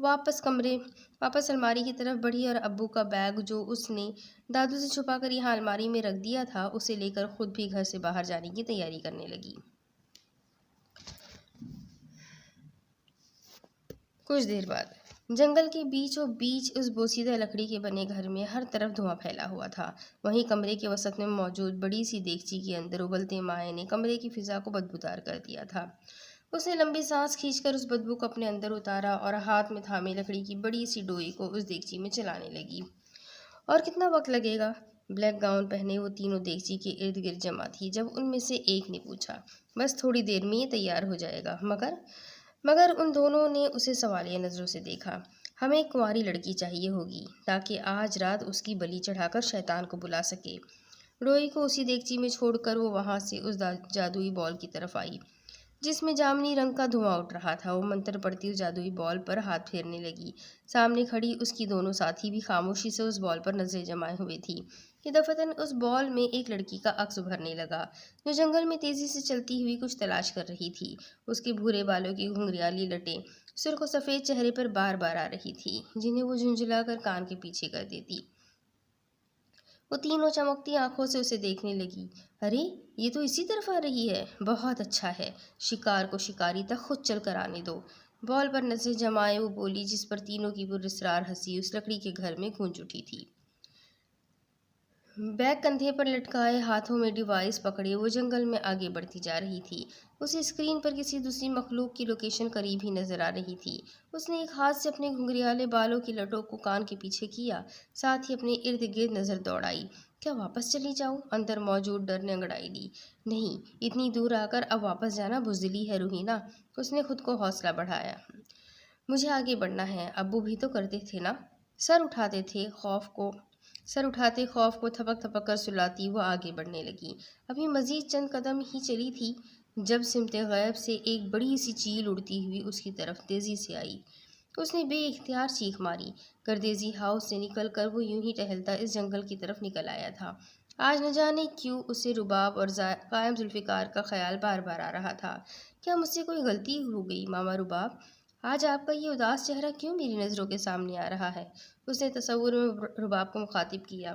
واپس الماری کی طرف بڑھی اور ابو کا بیگ جو اس نے دادو سے چھپا کر یہاں الماری میں رکھ دیا تھا اسے لے کر خود بھی گھر سے باہر جانے کی تیاری کرنے لگی۔ کچھ دیر بعد جنگل کے بیچوں بیچ اس بوسیدہ لکڑی کے بنے گھر میں ہر طرف دھواں پھیلا ہوا تھا۔ وہیں کمرے کے وسط میں موجود بڑی سی دیگچی کے اندر ابلتے مائع نے کمرے کی فضا کو بدبودار کر دیا تھا۔ اس نے لمبی سانس کھینچ کر اس بدبو کو اپنے اندر اتارا اور ہاتھ میں تھامے لکڑی کی بڑی سی ڈوئی کو اس دیگچی میں چلانے لگی۔ اور کتنا وقت لگے گا؟ بلیک گاؤن پہنے وہ تینوں دیگچی کے ارد گرد جمع تھی جب ان میں سے ایک نے پوچھا۔ بس تھوڑی دیر میں یہ تیار ہو جائے گا، مگر ان دونوں نے اسے سوالیہ نظروں سے دیکھا۔ ہمیں ایک کنواری لڑکی چاہیے ہوگی تاکہ آج رات اس کی بلی چڑھا کر شیطان کو بلا سکے۔ ڈوئی کو اسی دیگچی میں چھوڑ کر وہ وہاں سے اس جادوئی بال کی طرف آئی جس میں جامنی رنگ کا دھواں اٹھ رہا تھا۔ وہ منتر پڑھتی اس جادوئی بال پر ہاتھ پھیرنے لگی۔ سامنے کھڑی اس کی دونوں ساتھی بھی خاموشی سے اس بال پر نظریں جمائے ہوئے تھی کہ دفعتاً اس بال میں ایک لڑکی کا عکس ابھرنے لگا جو جنگل میں تیزی سے چلتی ہوئی کچھ تلاش کر رہی تھی۔ اس کے بھورے بالوں کی گھنگریالی لٹیں سرخ و سفید چہرے پر بار بار آ رہی تھی جنہیں وہ جھنجھلا کر کان کے پیچھے کر دیتی۔ وہ تینوں چمکتی آنکھوں سے اسے دیکھنے لگی۔ ارے یہ تو اسی طرف آ رہی ہے، بہت اچھا ہے، شکار کو شکاری تک خود چل کر آنے دو۔ بال پر نظریں جمائے وہ بولی جس پر تینوں کی پراسرار ہنسی اس لکڑی کے گھر میں گونج اٹھی تھی۔ بیگ کندھے پر لٹکائے ہاتھوں میں ڈیوائس پکڑے وہ جنگل میں آگے بڑھتی جا رہی تھی۔ اسے اسکرین پر کسی دوسری مخلوق کی لوکیشن قریب ہی نظر آ رہی تھی۔ اس نے ایک ہاتھ سے اپنے گھنگریالے بالوں کی لٹوں کو کان کے پیچھے کیا، ساتھ ہی اپنے ارد گرد نظر دوڑائی۔ کیا واپس چلی جاؤں؟ اندر موجود ڈر نے انگڑائی لی۔ نہیں، اتنی دور آ کر اب واپس جانا بزدلی ہے روحینہ۔ اس نے خود کو حوصلہ بڑھایا۔ مجھے آگے بڑھنا ہے، ابو بھی تو کرتے تھے نا۔ سر اٹھاتے خوف کو تھپک تھپک کر سلاتی وہ آگے بڑھنے لگی۔ ابھی مزید چند قدم ہی چلی تھی جب سمت غیب سے ایک بڑی سی چیل اڑتی ہوئی اس کی طرف تیزی سے آئی۔ اس نے بے اختیار چیخ ماری۔ گردیزی ہاؤس سے نکل کر وہ یوں ہی ٹہلتا اس جنگل کی طرف نکل آیا تھا۔ آج نہ جانے کیوں اسے رباب اور قائم ذوالفقار کا خیال بار بار آ رہا تھا۔ کیا مجھ سے کوئی غلطی ہو گئی ماما رباب؟ آج آپ کا یہ اداس چہرہ کیوں میری نظروں کے سامنے آ رہا ہے؟ اس نے تصور میں رباب کو مخاطب کیا۔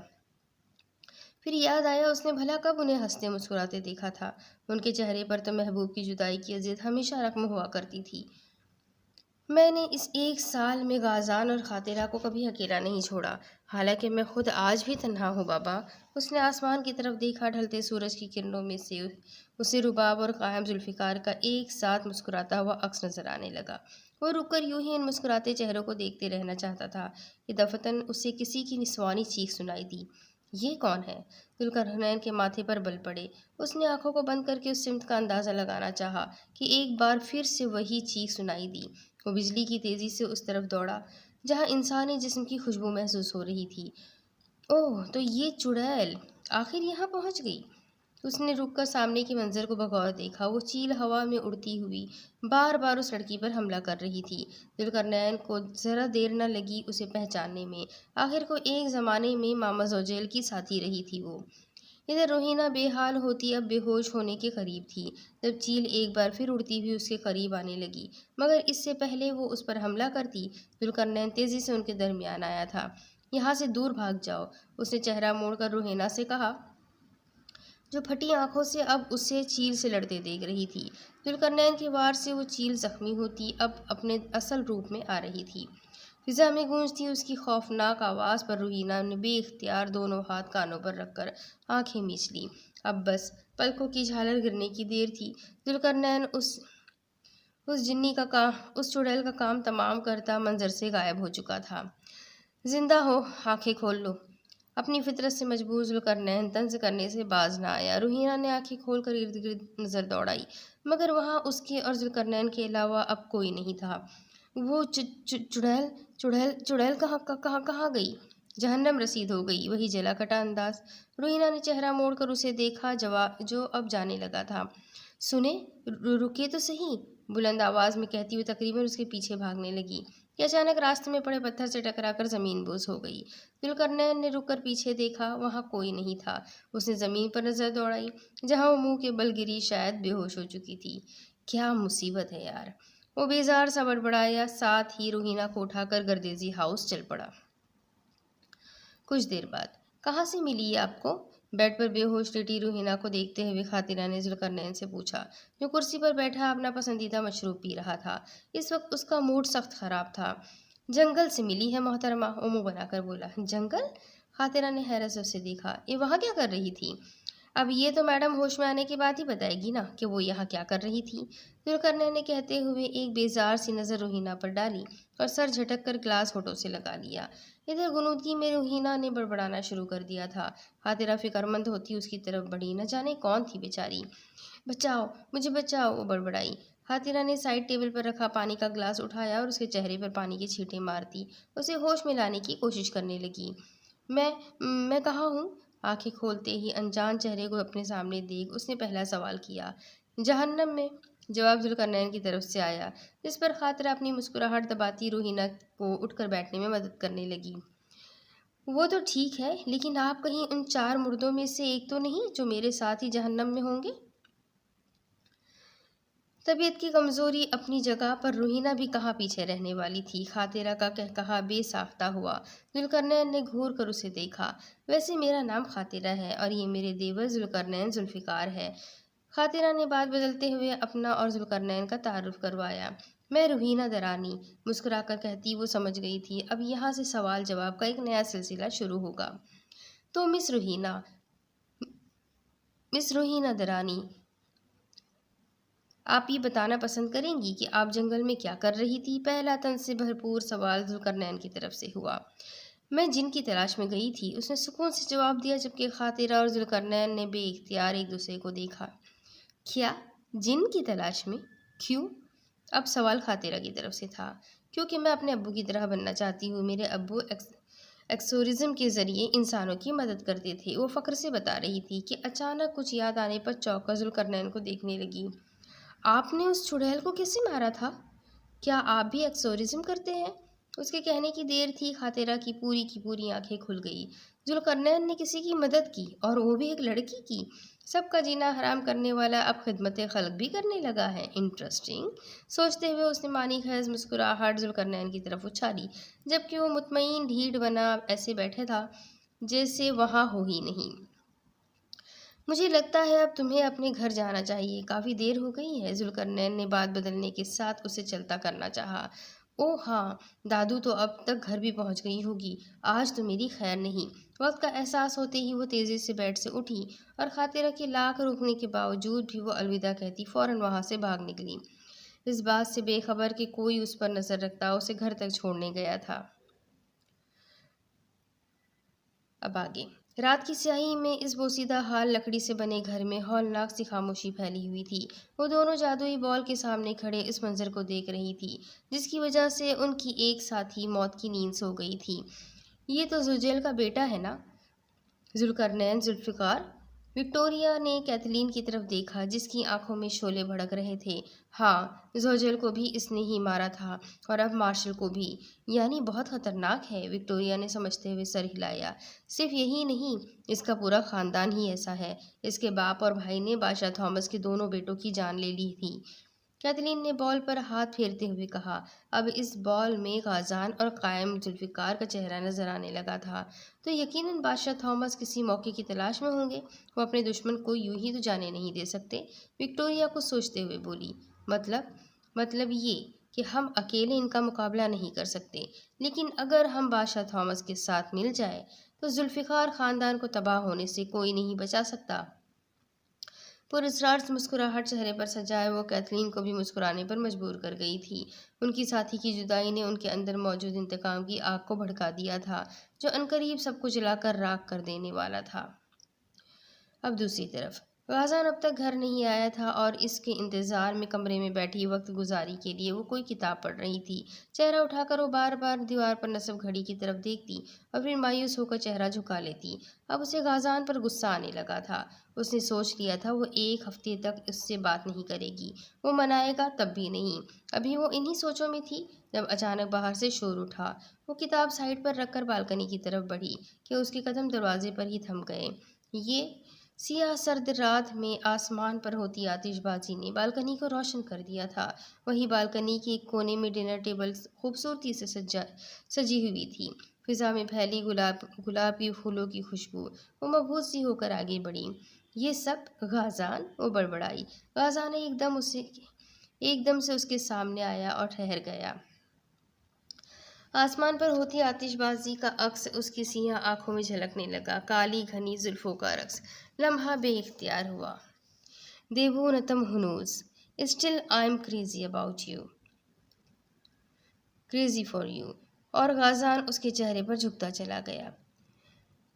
پھر یاد آیا اس نے بھلا کب انہیں ہنستے مسکراتے دیکھا تھا۔ ان کے چہرے پر تو محبوب کی جدائی کی اذیت ہمیشہ رقم ہوا کرتی تھی۔ میں نے اس 1 سال میں غازان اور خاطرہ کو کبھی اکیلا نہیں چھوڑا، حالانکہ میں خود آج بھی تنہا ہوں بابا۔ اس نے آسمان کی طرف دیکھا۔ ڈھلتے سورج کی کرنوں میں سے اسے رباب اور قائم ذوالفقار کا ایک ساتھ مسکراتا ہوا عکس نظر آنے لگا۔ وہ رک کر یوں ہی ان مسکراتے چہروں کو دیکھتے رہنا چاہتا تھا کہ دفعتاً اسے کسی کی نسوانی چیخ سنائی دی۔ یہ کون ہے؟ ذوالقرنین کے ماتھے پر بل پڑے۔ اس نے آنکھوں کو بند کر کے اس سمت کا اندازہ لگانا چاہا کہ ایک بار پھر سے وہی چیخ سنائی دی۔ وہ بجلی کی تیزی سے اس طرف دوڑا جہاں انسانی جسم کی خوشبو محسوس ہو رہی تھی۔ اوہ، تو یہ چڑیل آخر یہاں پہنچ گئی۔ اس نے رک کر سامنے کے منظر کو بغور دیکھا۔ وہ چیل ہوا میں اڑتی ہوئی بار بار اس لڑکی پر حملہ کر رہی تھی۔ ذوالقرنین کو ذرا دیر نہ لگی اسے پہچاننے میں۔ آخر کو ایک زمانے میں ماما زوجیل کی ساتھی رہی تھی وہ۔ ادھر روحینہ بے حال ہوتی اب بے ہوش ہونے کے قریب تھی جب چیل ایک بار پھر اڑتی ہوئی اس کے قریب آنے لگی، مگر اس سے پہلے وہ اس پر حملہ کرتی ذوالقرنین تیزی سے ان کے درمیان آیا تھا۔ یہاں سے دور بھاگ جاؤ، اس نے چہرہ موڑ کر روحینہ سے کہا جو پھٹی آنکھوں سے اب اسے چیل سے لڑتے دیکھ رہی تھی۔ ذوالقرنین کے وار سے وہ چیل زخمی ہوتی اب اپنے اصل روپ میں آ رہی تھی۔ فضا میں گونجتی اس کی خوفناک آواز پر روحینہ نے بے اختیار دونوں ہاتھ کانوں پر رکھ کر آنکھیں میچ لیں۔ اب بس پلکوں کی جھالر گرنے کی دیر تھی۔ ذوالقرنین اس چڑیل کا کام تمام کرتا منظر سے غائب ہو چکا تھا۔ زندہ ہو، آنکھیں کھول لو۔ اپنی فطرت سے مجبور ذوالقرنین طنز کرنے سے باز نہ آیا۔ روحینہ نے آنکھیں کھول کر ارد گرد نظر دوڑائی، مگر وہاں اس کے اور ذوالقرنین کے علاوہ اب کوئی نہیں تھا۔ وہ چڑیل کہاں گئی؟ جہنم رسید ہو گئی۔ وہی جلا کٹا انداز۔ روحینہ نے چہرہ موڑ کر اسے دیکھا جو اب جانے لگا تھا۔ سنیں، رکے تو صحیح، بلند آواز میں کہتی ہوئی تقریباً اس کے پیچھے بھاگنے لگی کہ اچانک راستے میں پڑے پتھر سے ٹکرا کر زمین بوس ہو گئی۔ ذوالقرنین نے رک کر پیچھے دیکھا، وہاں کوئی نہیں تھا۔ اس نے زمین پر نظر دوڑائی جہاں وہ منہ کے بل گری شاید بے ہوش ہو چکی تھی۔ کیا مصیبت ہے یار! وہ بیزار سا بڑبڑایا، ساتھ ہی روحینہ کو اٹھا کر گردیزی ہاؤس چل پڑا۔ کچھ دیر بعد، کہاں سے ملی یہ آپ کو؟ بیڈ پر بے ہوش لیٹی روحینہ کو دیکھتے ہوئے خاطرہ نے ذوالقرنین سے پوچھا، جو کرسی پر بیٹھا اپنا پسندیدہ مشروب پی رہا تھا۔ اس وقت اس کا موڈ سخت خراب تھا۔ جنگل سے ملی ہے محترمہ، وہ منہ بنا کر بولا۔ جنگل؟ خاطرہ نے حیرت سے اسے دیکھا۔ یہ وہاں کیا کر رہی تھی؟ اب یہ تو میڈم ہوش میں آنے کے بعد ہی بتائے گی نا کہ وہ یہاں کیا کر رہی تھی۔ ذوالقرنین نے کہتے ہوئے ایک بیزار سی نظر روحینہ پر ڈالی اور سر جھٹک کر گلاس ہونٹوں سے لگا لیا۔ ادھر غنودگی میں روحینہ نے بڑبڑانا شروع کر دیا تھا۔ خاطرہ فکر مند ہوتی اس کی طرف بڑھی، نہ جانے کون تھی بیچاری۔ بچاؤ، مجھے بچاؤ، وہ بڑبڑائی۔ خاطرہ نے سائڈ ٹیبل پر رکھا پانی کا گلاس اٹھایا اور اس کے چہرے پر پانی کی چھینٹیں مار دی، اسے ہوش میں لانے کی کوشش کرنے لگی۔ میں کہاں ہوں؟ آنکھیں کھولتے ہی انجان چہرے کو اپنے سامنے دیکھ اس نے پہلا سوال کیا۔ جہنم میں، جواب ذوالقرنین کی طرف سے آیا، جس پر خاطرہ اپنی مسکراہٹ دباتی روحینہ کو اٹھ کر بیٹھنے میں مدد کرنے لگی۔ وہ تو ٹھیک ہے، لیکن آپ کہیں ان 4 مردوں میں سے ایک تو نہیں جو میرے ساتھ ہی جہنم میں ہوں گے؟ طبیعت کی کمزوری اپنی جگہ پر روحینہ بھی کہاں پیچھے رہنے والی تھی۔ خاطرہ کا کہا بے ساختہ ہوا۔ ذوالقرنین نے گھور کر اسے دیکھا۔ ویسے میرا نام خاطرہ ہے اور یہ میرے دیور ذوالقرنین ذوالفقار ہے۔ خاطرہ نے بات بدلتے ہوئے اپنا اور ذوالقرنین کا تعارف کروایا۔ میں روحینہ درانی، مسکرا کر کہتی وہ سمجھ گئی تھی اب یہاں سے سوال جواب کا ایک نیا سلسلہ شروع ہوگا۔ تو مس روحینہ درانی، آپ یہ بتانا پسند کریں گی کہ آپ جنگل میں کیا کر رہی تھی؟ پہلا طنز سے بھرپور سوال ذوالقرنین کی طرف سے ہوا۔ میں جن کی تلاش میں گئی تھی، اس نے سکون سے جواب دیا، جبکہ خاطرہ اور ذوالقرنین نے بے اختیار ایک دوسرے کو دیکھا۔ کیا جن کی تلاش میں؟ کیوں؟ اب سوال خاطرہ کی طرف سے تھا۔ کیونکہ میں اپنے ابو کی طرح بننا چاہتی ہوں۔ میرے ابو ایکسورسزم کے ذریعے انسانوں کی مدد کرتے تھے، وہ فخر سے بتا رہی تھی کہ اچانک کچھ یاد آنے پر چونک کر ذوالقرنین کو دیکھنے لگی۔ آپ نے اس چڑیل کو کیسے مارا تھا؟ کیا آپ بھی ایکسورسزم کرتے ہیں؟ اس کے کہنے کی دیر تھی، خاطرہ کی پوری آنکھیں کھل گئی۔ ذوالقرنین نے کسی کی مدد کی، اور وہ بھی ایک لڑکی کی؟ سب کا جینا حرام کرنے والا اب خدمت خلق بھی کرنے لگا ہے، انٹرسٹنگ۔ سوچتے ہوئے اس نے معنی خیز مسکراہٹ ذوالقرنین کی طرف اچھالی، جبکہ وہ مطمئن ڈھیٹ بنا ایسے بیٹھے تھا جیسے وہاں ہو ہی نہیں۔ مجھے لگتا ہے اب تمہیں اپنے گھر جانا چاہیے، کافی دیر ہو گئی ہے۔ ذوالقرنین نے بات بدلنے کے ساتھ اسے چلتا کرنا چاہا۔ اوہ ہاں، دادو تو اب تک گھر بھی پہنچ گئی ہوگی، آج تو میری خیر نہیں۔ وقت کا احساس ہوتے ہی وہ تیزی سے بیڈ سے اٹھی اور خاطرہ کے لاکھ روکنے کے باوجود بھی وہ الوداع کہتی فوراً وہاں سے بھاگ نکلی، اس بات سے بے خبر کہ کوئی اس پر نظر رکھتا اسے گھر تک چھوڑنے گیا تھا۔ اب آگے۔ رات کی سیاہی میں اس بوسیدہ حال لکڑی سے بنے گھر میں ہولناک سی خاموشی پھیلی ہوئی تھی۔ وہ دونوں جادوئی بال کے سامنے کھڑے اس منظر کو دیکھ رہی تھی، جس کی وجہ سے ان کی ایک ساتھ ہی موت کی نیند سو گئی تھی۔ یہ تو زوجیل کا بیٹا ہے نا، ذوالقرنین ذوالفقار؟ وکٹوریہ نے کیتھلین کی طرف دیکھا، جس کی آنکھوں میں شعلے بھڑک رہے تھے۔ ہاں، زوجیل کو بھی اس نے ہی مارا تھا، اور اب مارشل کو بھی۔ یعنی بہت خطرناک ہے، وکٹوریہ نے سمجھتے ہوئے سر ہلایا۔ صرف یہی نہیں، اس کا پورا خاندان ہی ایسا ہے۔ اس کے باپ اور بھائی نے بادشاہ تھامس کے دونوں بیٹوں کی جان لے لی تھی۔ کیتھلین نے بال پر ہاتھ پھیرتے ہوئے کہا۔ اب اس بال میں غازان اور قائم ذوالفقار کا چہرہ نظر آنے لگا تھا، تو یقیناً بادشاہ تھامس کسی موقع کی تلاش میں ہوں گے۔ وہ اپنے دشمن کو یوں ہی تو جانے نہیں دے سکتے۔ وکٹوریہ کچھ سوچتے ہوئے بولی۔ مطلب یہ کہ ہم اکیلے ان کا مقابلہ نہیں کر سکتے، لیکن اگر ہم بادشاہ تھامس کے ساتھ مل جائے تو ذوالفقار خاندان کو تباہ ہونے سے کوئی نہیں بچا سکتا۔ پراسرار مسکراہٹ چہرے پر سجائے وہ کیتھلین کو بھی مسکرانے پر مجبور کر گئی تھی۔ ان کی ساتھی کی جدائی نے ان کے اندر موجود انتقام کی آگ کو بھڑکا دیا تھا، جو عنقریب سب کو جلا کر راکھ کر دینے والا تھا۔ اب دوسری طرف غازان اب تک گھر نہیں آیا تھا، اور اس کے انتظار میں کمرے میں بیٹھی وقت گزاری کے لیے وہ کوئی کتاب پڑھ رہی تھی۔ چہرہ اٹھا کر وہ بار بار دیوار پر نصب گھڑی کی طرف دیکھتی اور پھر مایوس ہو کر چہرہ جھکا لیتی۔ اب اسے غازان پر غصہ آنے لگا تھا۔ اس نے سوچ لیا تھا وہ ایک ہفتے تک اس سے بات نہیں کرے گی، وہ منائے گا تب بھی نہیں۔ ابھی وہ انہی سوچوں میں تھی جب اچانک باہر سے شور اٹھا۔ وہ کتاب سائیڈ پر رکھ کر بالکنی کی طرف بڑھی کہ اس کے قدم دروازے پر ہی تھم گئے۔ یہ سیاہ سرد رات میں آسمان پر ہوتی آتش بازی نے بالکنی کو روشن کر دیا تھا۔ وہی بالکنی کے ایک کونے میں ڈنر ٹیبل خوبصورتی سے سجی ہوئی تھی۔ فضا میں پھیلی گلاب کی پھولوں کی خوشبو۔ وہ مبہوت سی ہو کر آگے بڑھی۔ یہ سب غازان، وہ بڑبڑائی۔ غازان ایک دم سے اس کے سامنے آیا اور ٹھہر گیا۔ آسمان پر ہوتی آتش بازی کا عکس اس کی سیاہ آنکھوں میں جھلکنے لگا، کالی گھنی زلفوں کا رقص۔ لمحہ بے اختیار ہوا۔ دیوونتم ہنوز still I am crazy about you, crazy for you, اور غازان اس کے چہرے پر جھکتا چلا گیا۔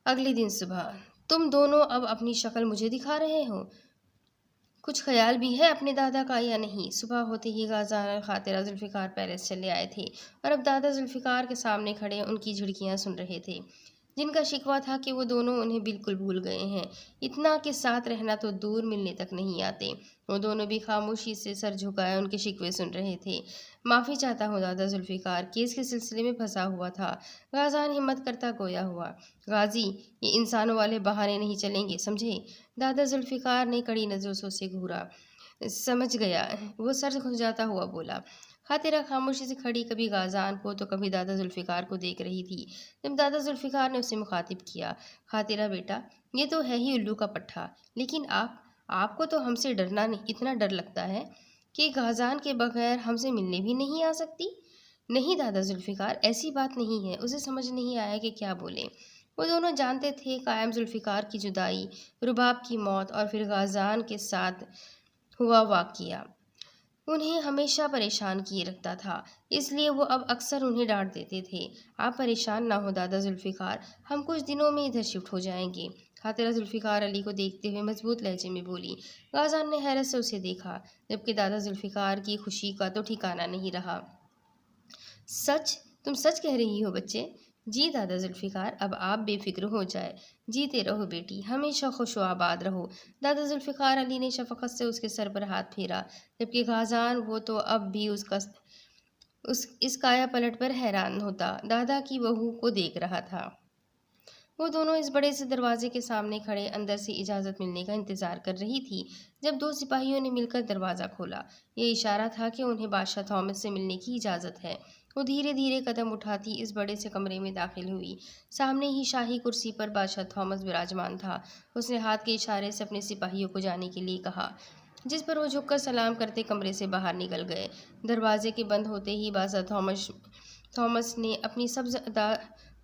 اگلے دن صبح، تم دونوں اب اپنی شکل مجھے دکھا رہے ہو؟ کچھ خیال بھی ہے اپنے دادا کا یا نہیں؟ صبح ہوتے ہی غازان اور خاطرہ ذوالفقار پیلس چلے آئے تھے اور اب دادا ذوالفقار کے سامنے کھڑے ان کی جھڑکیاں سن رہے تھے، جن کا شکوہ تھا کہ وہ دونوں انہیں بالکل بھول گئے ہیں، اتنا کہ ساتھ رہنا تو دور ملنے تک نہیں آتے۔ وہ دونوں بھی خاموشی سے سر جھکائے ان کے شکوے سن رہے تھے۔ معافی چاہتا ہوں دادا ذوالفقار، کیس کے سلسلے میں پھنسا ہوا تھا۔ غازان ہمت کرتا گویا ہوا۔ غازی، یہ انسانوں والے بہانے نہیں چلیں گے، سمجھے؟ دادا ذوالفقار نے کڑی نظروں سے اسے گھورا۔ سمجھ گیا، وہ سر کھنجاتا ہوا بولا۔ خاطرہ خاموشی سے کھڑی کبھی غازان کو تو کبھی دادا ذوالفقار کو دیکھ رہی تھی۔ جب دادا ذوالفقار نے اسے مخاطب کیا، خاطرہ بیٹا، یہ تو ہے ہی الو کا پٹھا، لیکن آپ کو تو ہم سے ڈرنا نہیں، اتنا ڈر لگتا ہے کہ غازان کے بغیر ہم سے ملنے بھی نہیں آ سکتی؟ نہیں دادا ذوالفقار، ایسی بات نہیں ہے۔ اسے سمجھ نہیں آیا کہ کیا بولے۔ وہ دونوں جانتے تھے قائم ذوالفقار کی جدائی، رباب کی موت اور پھر غازان کے ساتھ ہوا واقعہ انہیں ہمیشہ پریشان کیے رکھتا تھا، اس لیے وہ اب اکثر انہیں ڈانٹ دیتے تھے۔ آپ پریشان نہ ہو دادا ذوالفقار، ہم کچھ دنوں میں ادھر شفٹ ہو جائیں گے، خاطرہ ذوالفقار علی کو دیکھتے ہوئے مضبوط لہجے میں بولی۔ غازان نے حیرت سے اسے دیکھا، جبکہ دادا ذوالفقار کی خوشی کا تو ٹھکانہ نہیں رہا۔ سچ؟ تم سچ کہہ رہی ہو بچے؟ جی دادا ذوالفقار، اب آپ بے فکر ہو جائے، جیتے رہو بیٹی، ہمیشہ خوش و آباد رہو۔ دادا ذوالفقار علی نے شفقت سے اس کے سر پر ہاتھ پھیرا، جبکہ غازان، وہ تو اب بھی اس کایا پلٹ پر حیران ہوتا دادا کی بہو کو دیکھ رہا تھا۔ وہ دونوں اس بڑے سے دروازے کے سامنے کھڑے اندر سے اجازت ملنے کا انتظار کر رہی تھی، جب دو سپاہیوں نے مل کر دروازہ کھولا۔ یہ اشارہ تھا کہ انہیں بادشاہ تھامس سے ملنے کی اجازت ہے۔ وہ دھیرے دھیرے قدم اٹھاتی اس بڑے سے کمرے میں داخل ہوئی۔ سامنے ہی شاہی کرسی پر بادشاہ تھامس براجمان تھا۔ اس نے ہاتھ کے اشارے سے اپنے سپاہیوں کو جانے کے لیے کہا، جس پر وہ جھک کر سلام کرتے کمرے سے باہر نکل گئے۔ دروازے کے بند ہوتے ہی بادشاہ تھامس نے اپنی سبز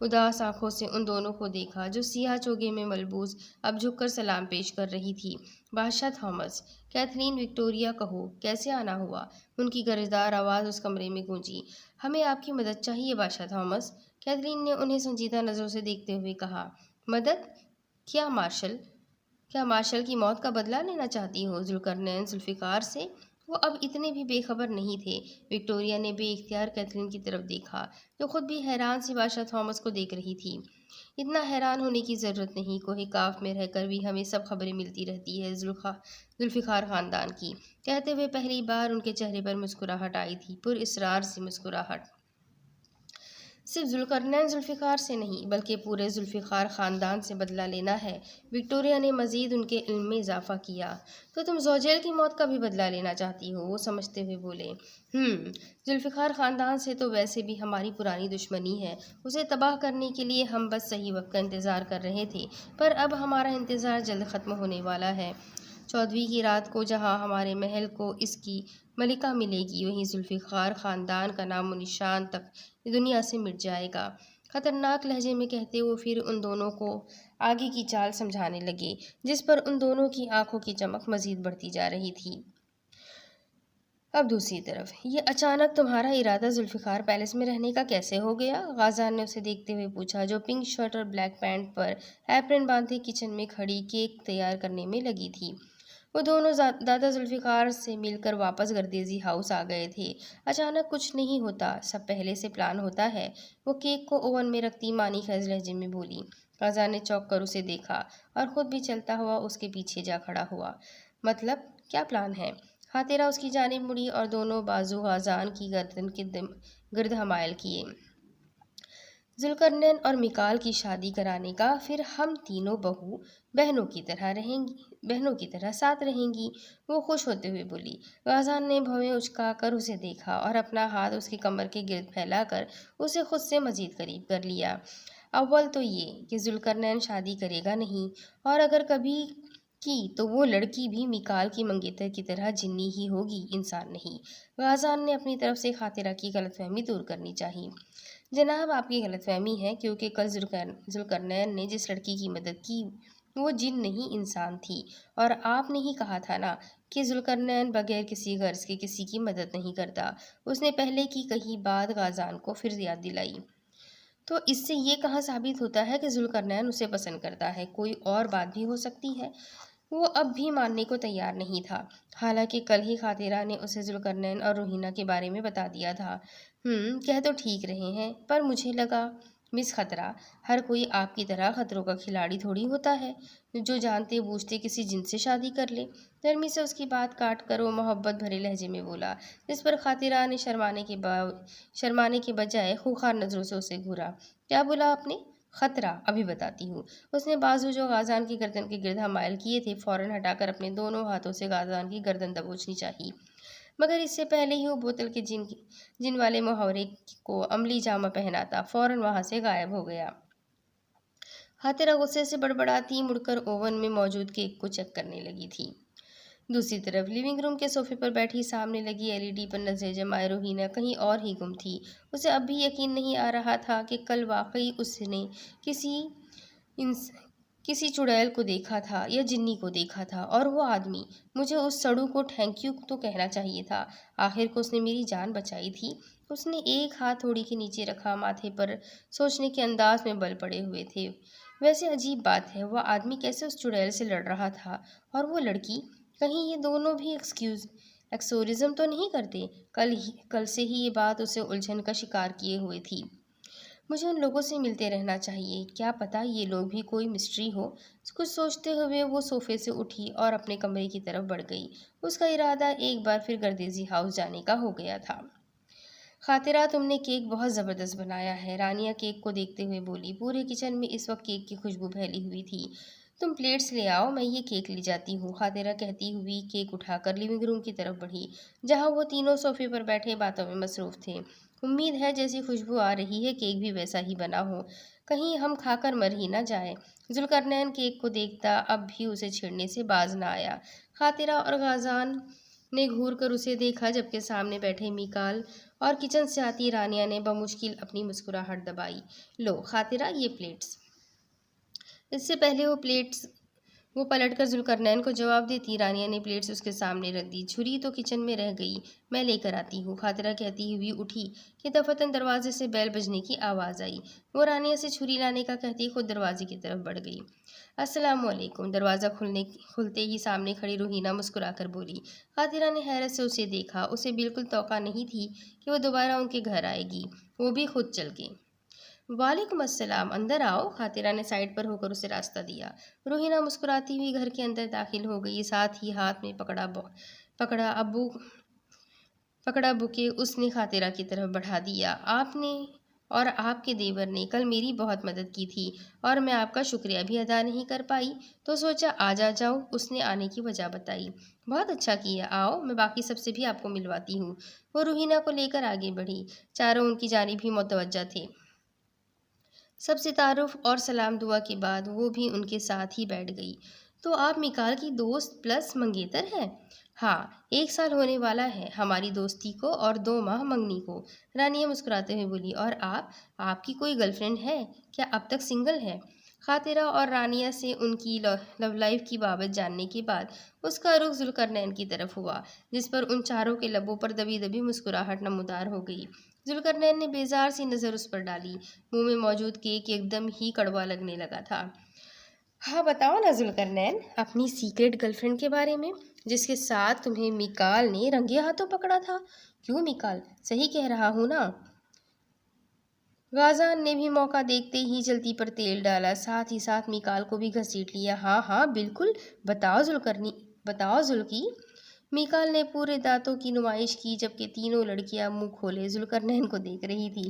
اداس آنکھوں سے ان دونوں کو دیکھا جو سیاہ چوگے میں ملبوس اب جھک کر سلام پیش کر رہی تھی۔ بادشاہ تھامس، کیتھرین وکٹوریہ، کہو کیسے آنا ہوا؟ ان کی گرجدار آواز اس کمرے میں گونجی۔ ہمیں آپ کی مدد چاہیے بادشاہ تھامس، کیتھرین نے انہیں سنجیدہ نظروں سے دیکھتے ہوئے کہا۔ مدد؟ کیا مارشل کی موت کا بدلہ لینا چاہتی ہو ذوالقرنین ذوالفقار سے؟ وہ اب اتنے بھی بے خبر نہیں تھے۔ وکٹوریہ نے بے اختیار کیتھرین کی طرف دیکھا، جو خود بھی حیران سی بادشاہ تھامس کو دیکھ رہی تھی۔ اتنا حیران ہونے کی ضرورت نہیں، کوہ کاف میں رہ کر بھی ہمیں سب خبریں ملتی رہتی ہے ذوالفقار خاندان کی، کہتے ہوئے پہلی بار ان کے چہرے پر مسکراہٹ آئی تھی، پر اسرار سی مسکراہٹ۔ صرف ذوالقرنین ذوالفقار سے نہیں، بلکہ پورے ذوالفقار خاندان سے بدلہ لینا ہے۔ وکٹوریہ نے مزید ان کے علم میں اضافہ کیا۔ تو تم زوجیل کی موت کا بھی بدلہ لینا چاہتی ہو؟ وہ سمجھتے ہوئے بولے۔ ذوالفقار خاندان سے تو ویسے بھی ہماری پرانی دشمنی ہے، اسے تباہ کرنے کے لیے ہم بس صحیح وقت کا انتظار کر رہے تھے، پر اب ہمارا انتظار جلد ختم ہونے والا ہے۔ 14ویں کی رات کو جہاں ہمارے محل کو اس کی ملکہ ملے گی، وہیں ذوالفقار خاندان کا نام و نشان تک دنیا سے مٹ جائے گا۔ خطرناک لہجے میں کہتے وہ پھر ان دونوں کو آگے کی چال سمجھانے لگے، جس پر ان دونوں کی آنکھوں کی چمک مزید بڑھتی جا رہی تھی۔ اب دوسری طرف، یہ اچانک تمہارا ارادہ ذوالفقار پیلس میں رہنے کا کیسے ہو گیا؟ غازان نے اسے دیکھتے ہوئے پوچھا، جو پنک شرٹ اور بلیک پینٹ پر ایپرن باندھے کچن میں کھڑی کیک تیار کرنے میں لگی تھی۔ وہ دونوں دادا ذوالفقار سے مل کر واپس گردیزی ہاؤس آ گئے تھے۔ اچانک کچھ نہیں ہوتا، سب پہلے سے پلان ہوتا ہے، وہ کیک کو اوون میں رکھتی معنی خیز لہجے میں بولی۔ غازان نے چونک کر اسے دیکھا اور خود بھی چلتا ہوا اس کے پیچھے جا کھڑا ہوا۔ مطلب کیا پلان ہے؟ خاطرہ اس کی جانب مڑی اور دونوں بازو غازان کی گردن کے گرد حمائل کیے۔ ذوالقرنین اور میکال کی شادی کرانے کا، پھر ہم تینوں بہنوں کی طرح ساتھ رہیں گی، وہ خوش ہوتے ہوئے بولی۔ غازان نے بھویں اچکا کر اسے دیکھا اور اپنا ہاتھ اس کی کمر کے گرد پھیلا کر اسے خود سے مزید قریب کر لیا۔ اول تو یہ کہ ذوالقرنین شادی کرے گا نہیں، اور اگر کبھی کی تو وہ لڑکی بھی میکال کی منگیتر کی طرح جنی ہی ہوگی، انسان نہیں۔ غازان نے اپنی طرف سے خاطرہ کی غلط فہمی دور کرنی چاہی۔ جناب، آپ کی غلط فہمی ہے، کیونکہ کل ذوالقرنین نے جس لڑکی کی مدد کی وہ جن نہیں انسان تھی، اور آپ نے ہی کہا تھا نا کہ ذوالقرنین بغیر کسی غرض کے کسی کی مدد نہیں کرتا۔ اس نے پہلے کی کہی بات غازان کو پھر یاد دلائی۔ تو اس سے یہ کہاں ثابت ہوتا ہے کہ ذوالقرنین اسے پسند کرتا ہے؟ کوئی اور بات بھی ہو سکتی ہے۔ وہ اب بھی ماننے کو تیار نہیں تھا، حالانکہ کل ہی خاطرہ نے اسے ذوالقرنین اور روحینہ کے بارے میں بتا دیا تھا۔ کہہ تو ٹھیک رہے ہیں، پر مجھے لگا مس خطرہ، ہر کوئی آپ کی طرح خطروں کا کھلاڑی تھوڑی ہوتا ہے جو جانتے بوجھتے کسی جن سے شادی کر لے۔ نرمی سے اس کی بات کاٹ کر وہ محبت بھرے لہجے میں بولا، جس پر خاطرہ نے شرمانے کے بجائے خوخار نظروں سے اسے گھورا۔ کیا بولا آپ نے؟ خطرہ؟ ابھی بتاتی ہوں۔ اس نے بازو جو غازان کی گردن کے گرد حمائل کیے تھے فوراً ہٹا کر اپنے دونوں ہاتھوں سے غازان کی گردن دبوچنی چاہی، مگر اس سے پہلے ہی وہ بوتل کے جن والے محاورے کو عملی جامہ پہناتا فوراً وہاں سے غائب ہو گیا۔ خاطرہ غصے سے بڑبڑاتی مڑ کر اوون میں موجود کیک کو چیک کرنے لگی تھی۔ دوسری طرف لیونگ روم کے صوفے پر بیٹھی سامنے لگی LED پر نظریں جمائے روحینہ کہیں اور ہی گم تھی۔ اسے اب بھی یقین نہیں آ رہا تھا کہ کل واقعی اس نے کسی چڑیل کو دیکھا تھا یا جنی کو دیکھا تھا، اور وہ آدمی۔ مجھے اس سڑو کو تھینک یو تو کہنا چاہیے تھا، آخر کو اس نے میری جان بچائی تھی۔ اس نے ایک ہاتھ تھوڑی کے نیچے رکھا، ماتھے پر سوچنے کے انداز میں بل پڑے ہوئے تھے۔ ویسے عجیب بات ہے، وہ آدمی کیسے اس چڑیل سے لڑ رہا تھا، اور وہ لڑکی؟ کہیں یہ دونوں بھی ایکسورسزم تو نہیں کرتے؟ کل سے ہی یہ بات اسے الجھن کا شکار کیے ہوئے تھی۔ مجھے ان لوگوں سے ملتے رہنا چاہیے، کیا پتہ یہ لوگ بھی کوئی مسٹری ہو۔ کچھ سوچتے ہوئے وہ صوفے سے اٹھی اور اپنے کمرے کی طرف بڑھ گئی۔ اس کا ارادہ ایک بار پھر گردیزی ہاؤس جانے کا ہو گیا تھا۔ خاطرہ، تم نے کیک بہت زبردست بنایا ہے، رانیہ کیک کو دیکھتے ہوئے بولی۔ پورے کچن میں اس وقت کیک کی خوشبو پھیلی ہوئی تھی۔ تم پلیٹس لے آؤ، میں یہ کیک لے جاتی ہوں، خاطرہ کہتی ہوئی کیک اٹھا کر لیونگ روم کی طرف بڑھی، جہاں وہ تینوں صوفے پر بیٹھے باتوں میں مصروف تھے۔ امید ہے جیسی خوشبو آ رہی ہے کیک بھی ویسا ہی بنا ہو، کہیں ہم کھا کر مر ہی نہ جائیں۔ ذوالقرنین کیک کو دیکھتا اب بھی اسے چھیڑنے سے باز نہ آیا۔ خاطرہ اور غازان نے گھور کر اسے دیکھا، جبکہ سامنے بیٹھے میکال اور کچن سے آتی رانیہ نے بمشکل اپنی مسکراہٹ دبائی۔ لو خاطرہ، یہ پلیٹس۔ اس سے پہلے وہ پلٹ کر ذوالقرنین کو جواب دیتی، رانیہ نے پلیٹس اس کے سامنے رکھ دی۔ چھری تو کچن میں رہ گئی، میں لے کر آتی ہوں، خاطرہ کہتی ہوئی اٹھی کہ دفتن دروازے سے بیل بجنے کی آواز آئی۔ وہ رانیہ سے چھری لانے کا کہتی خود دروازے کی طرف بڑھ گئی۔ السلام علیکم۔ دروازہ کھلتے ہی سامنے کھڑی روحینہ مسکرا کر بولی۔ خاطرہ نے حیرت سے اسے دیکھا، اسے بالکل توقع نہیں تھی کہ وہ دوبارہ ان کے گھر آئے گی، وہ بھی خود چل کے۔ وعلیکم السلام، اندر آؤ، خاطرہ نے سائڈ پر ہو کر اسے راستہ دیا۔ روحینہ مسکراتی ہوئی گھر کے اندر داخل ہو گئی، ساتھ ہی ہاتھ میں پکڑا بوکے اس نے خاطرہ کی طرف بڑھا دیا۔ آپ نے اور آپ کے دیور نے کل میری بہت مدد کی تھی، اور میں آپ کا شکریہ بھی ادا نہیں کر پائی، تو سوچا آج آ جاؤں۔ اس نے آنے کی وجہ بتائی۔ بہت اچھا کیا، آؤ، میں باقی سب سے بھی آپ کو ملواتی ہوں۔ وہ روحینہ کو لے کر آگے بڑھی، چاروں ان کی جانب ہی متوجہ تھے۔ سب سے تعارف اور سلام دعا کے بعد وہ بھی ان کے ساتھ ہی بیٹھ گئی۔ تو آپ میکال کی دوست پلس منگیتر ہیں؟ ہاں، 1 سال ہونے والا ہے ہماری دوستی کو اور 2 ماہ منگنی کو، رانیہ مسکراتے ہوئے بولی۔ اور آپ کی کوئی گرل فرینڈ ہے کیا؟ اب تک سنگل ہے؟ خاطرہ اور رانیہ سے ان کی لو لائف کی بابت جاننے کے بعد اس کا رخ ذوالقرنین کی طرف ہوا، جس پر ان چاروں کے لبوں پر دبی دبی مسکراہٹ نمودار ہو گئی۔ ذوالقرنین نے بیزار سی نظر اس پر ڈالی، منہ میں موجود کیک ایک دم ہی کڑوا لگنے لگا تھا۔ ہاں بتاؤ نا ذوالقرنین، اپنی سیکرٹ گرل فرینڈ کے بارے میں، جس کے ساتھ تمہیں میکال نے رنگے ہاتھوں پکڑا تھا۔ کیوں میکال، صحیح کہہ رہا ہوں نا؟ غازان نے بھی موقع دیکھتے ہی جلتی پر تیل ڈالا، ساتھ ہی ساتھ میکال کو بھی گھسیٹ لیا۔ ہاں ہاں بالکل، بتاؤ ذوالقی۔ میکال نے پورے دانتوں کی نمائش کی، جبکہ تینوں لڑکیاں منہ کھولے ذوالقرنین کو دیکھ رہی تھی۔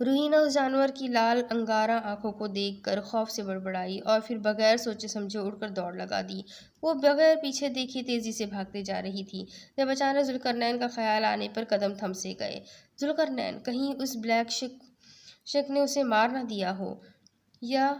روحینہ اس جانور کی لال انگارہ آنکھوں کو دیکھ کر خوف سے بڑبڑائی اور پھر بغیر سوچے سمجھے اڑ کر دوڑ لگا دی۔ وہ بغیر پیچھے دیکھے تیزی سے بھاگتے جا رہی تھی جب اچانک ذوالقرنین کا خیال آنے پر قدم تھم سے گئے۔ ذوالقرنین! کہیں اس بلیک شک نے اسے مار نہ دیا ہو، یا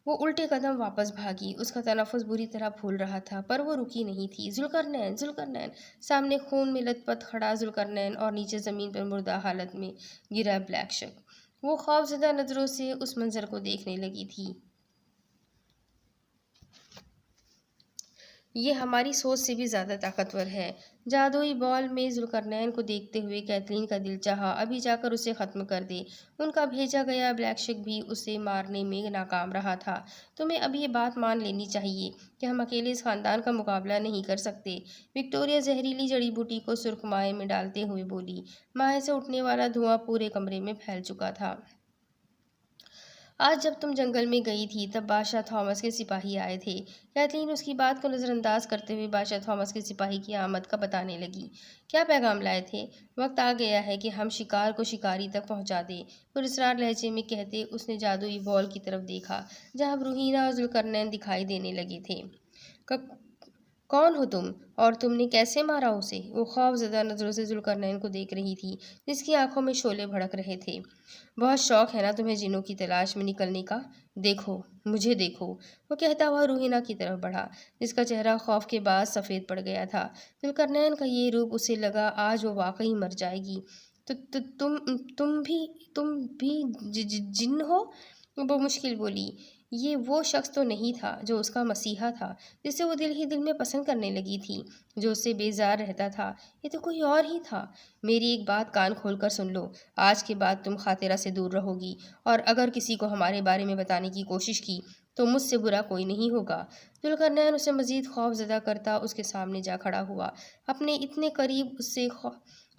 وہ الٹے قدم واپس بھاگی۔ اس کا تنفس بری طرح پھول رہا تھا پر وہ رکی نہیں تھی۔ ذوالقرنین! ذوالقرنین! سامنے خون میں لت پت کھڑا ذوالقرنین اور نیچے زمین پر مردہ حالت میں گرا بلیک شک۔ وہ خوفزدہ نظروں سے اس منظر کو دیکھنے لگی تھی۔ یہ ہماری سوچ سے بھی زیادہ طاقتور ہے۔ جادوئی بال میں ذوالقرنین کو دیکھتے ہوئے کیتھلین کا دل چاہا ابھی جا کر اسے ختم کر دے۔ ان کا بھیجا گیا بلیک شک بھی اسے مارنے میں ناکام رہا تھا۔ تمہیں اب یہ بات مان لینی چاہیے کہ ہم اکیلے اس خاندان کا مقابلہ نہیں کر سکتے، وکٹوریہ زہریلی جڑی بوٹی کو سرخ مائع میں ڈالتے ہوئے بولی۔ مائع سے اٹھنے والا دھواں پورے کمرے میں پھیل چکا تھا۔ آج جب تم جنگل میں گئی تھی تب بادشاہ تھامس کے سپاہی آئے تھے۔ کیتھلین اس کی بات کو نظر انداز کرتے ہوئے بادشاہ تھامس کے سپاہی کی آمد کا بتانے لگی۔ کیا پیغام لائے تھے؟ وقت آ گیا ہے کہ ہم شکار کو شکاری تک پہنچا دیں، پراسرار لہجے میں کہتے اس نے جادوئی بال کی طرف دیکھا جہاں روحینہ اور ذوالقرنین دکھائی دینے لگے تھے۔ کون ہو تم اور تم نے کیسے مارا اسے؟ وہ خوف زدہ نظروں سے ذوالقرنین کو دیکھ رہی تھی جس کی آنکھوں میں شعلے بھڑک رہے تھے۔ بہت شوق ہے نا تمہیں جنوں کی تلاش میں نکلنے کا؟ دیکھو، مجھے دیکھو، وہ کہتا ہوا روحینہ کی طرف بڑھا جس کا چہرہ خوف کے بعد سفید پڑ گیا تھا۔ ذوالقرنین کا یہ روپ اسے لگا آج وہ واقعی مر جائے گی۔ تم بھی جن ہو؟ وہ مشکل بولی۔ یہ وہ شخص تو نہیں تھا جو اس کا مسیحا تھا، جسے وہ دل ہی دل میں پسند کرنے لگی تھی، جو اس سے بیزار رہتا تھا۔ یہ تو کوئی اور ہی تھا۔ میری ایک بات کان کھول کر سن لو، آج کے بعد تم خاطرہ سے دور رہو گی، اور اگر کسی کو ہمارے بارے میں بتانے کی کوشش کی تو مجھ سے برا کوئی نہیں ہوگا۔ ذوالقرنین اسے مزید خوف زدہ کرتا اس کے سامنے جا کھڑا ہوا۔ اپنے اتنے قریب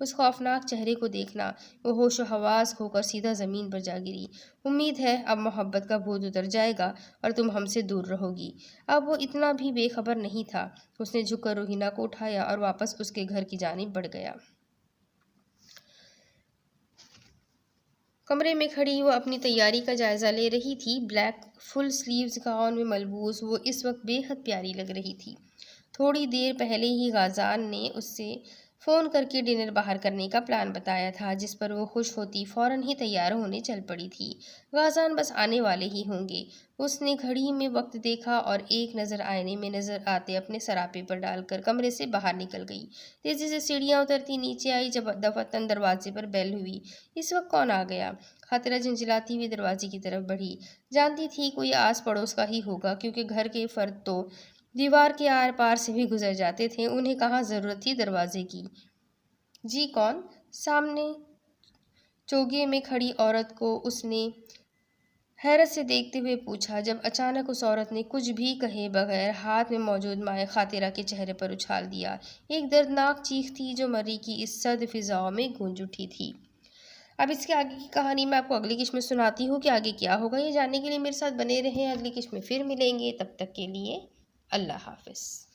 اس خوفناک چہرے کو دیکھنا، وہ ہوش و حواس کھو کر سیدھا زمین پر جا گری۔ امید ہے اب محبت کا بھوت اتر جائے گا اور تم ہم سے دور رہو گی۔ اب وہ اتنا بھی بے خبر نہیں تھا۔ اس نے جھک کر روحینہ کو اٹھایا اور واپس اس کے گھر کی جانب بڑھ گیا۔ کمرے میں کھڑی وہ اپنی تیاری کا جائزہ لے رہی تھی۔ بلیک فل سلیوز گاؤن میں ملبوس وہ اس وقت بے حد پیاری لگ رہی تھی۔ تھوڑی دیر پہلے ہی غازان نے اس سے فون کر کے ڈنر باہر کرنے کا پلان بتایا تھا، جس پر وہ خوش ہوتی فوراً ہی تیار ہونے چل پڑی تھی۔ غازان بس آنے والے ہی ہوں گے۔ اس نے گھڑی میں وقت دیکھا اور ایک نظر آئینے میں نظر آتے اپنے سراپے پر ڈال کر کمرے سے باہر نکل گئی۔ تیزی سے سیڑھیاں اترتی نیچے آئی جب دفعتاً دروازے پر بیل ہوئی۔ اس وقت کون آ گیا؟ خاطرہ جھنجھلاتی ہوئی دروازے کی طرف بڑھی۔ جانتی تھی کوئی آس پڑوس کا ہی ہوگا، کیونکہ گھر کے فرد تو دیوار کے آر پار سے بھی گزر جاتے تھے، انہیں کہاں ضرورت تھی دروازے کی۔ جی کون؟ سامنے چوگے میں کھڑی عورت کو اس نے حیرت سے دیکھتے ہوئے پوچھا، جب اچانک اس عورت نے کچھ بھی کہے بغیر ہاتھ میں موجود مائع خاطرہ کے چہرے پر اچھال دیا۔ ایک دردناک چیخ تھی جو مری کی اس سرد فضاؤں میں گونج اٹھی تھی۔ اب اس کے آگے کی کہانی میں آپ کو اگلی قسط میں سناتی ہوں کہ آگے کیا ہوگا۔ یہ جاننے کے لیے میرے ساتھ بنے رہیں، اگلی قسط میں پھر ملیں گے، تب تک کے لیے اللہ حافظ۔